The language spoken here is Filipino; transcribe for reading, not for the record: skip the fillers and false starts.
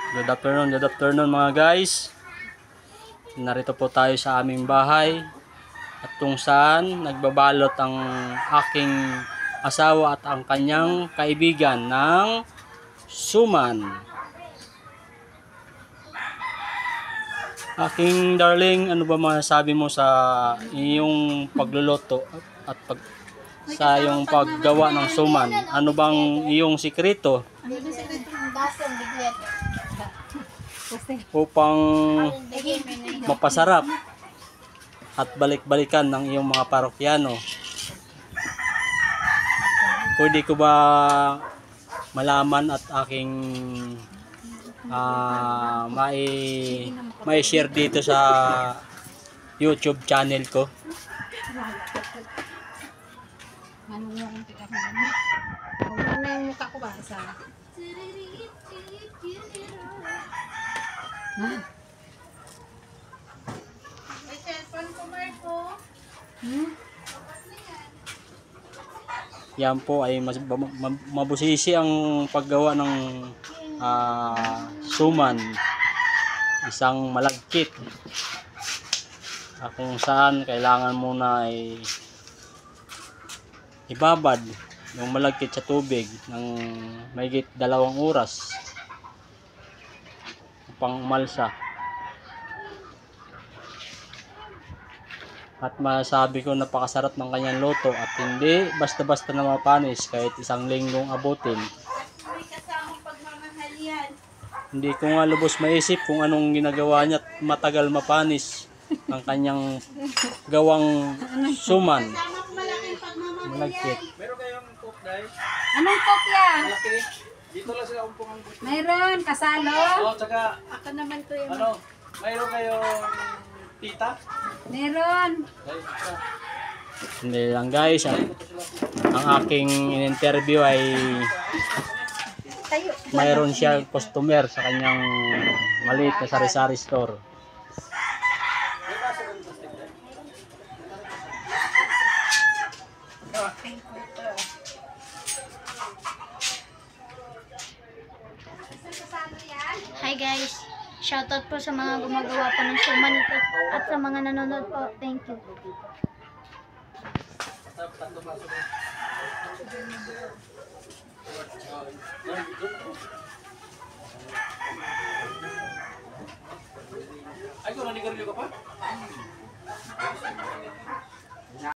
Good afternoon mga guys. Narito po tayo sa aming bahay at kung saan nagbabalot ang aking asawa at ang kanyang kaibigan ng suman. Aking darling, ano ba masasabi mo sa iyong pagluluto at sa iyong paggawa ng suman? Ano bang iyong sikreto upang mapasarap at balik-balikan ng iyong mga parokyano? Pwede ko ba malaman at aking may share dito sa YouTube channel ko? Ano yung mukha ko ba? Isa. May cellphone ko, Marco. Yan po ay mabusisi ang paggawa ng suman, isang malagkit kung saan kailangan muna ay ibabad yung malagkit sa tubig ng mahigit 2 oras upang umalsa. At masasabi ko napakasarap ng kanyang luto at hindi basta-basta na mapanis kahit 1 linggong abutin. May kasamang pagmamahal yan. Hindi ko nga lubos maisip kung anong ginagawa niya at matagal mapanis ang kanyang gawang suman. Kasamang malaking pagmamahal Malagkit. yan. Meron kayong cook guys? Anong kopya? Malaki. Dito lang sila umpong ang gusto. Mayroon, kasalo. Oh, tsaka Ako naman to yung... ano, mayroon kayong tita? Meron. Guys, Hindi lang guys, ang aking in-interview ay Tayo. mayroon siya customer sa kanyang maliit na sari-sari store. Hi guys! Shoutout po sa mga gumagawa po ng suman ito at sa mga nanonood po. Thank you. ay, kung nanigarilyo ka pa?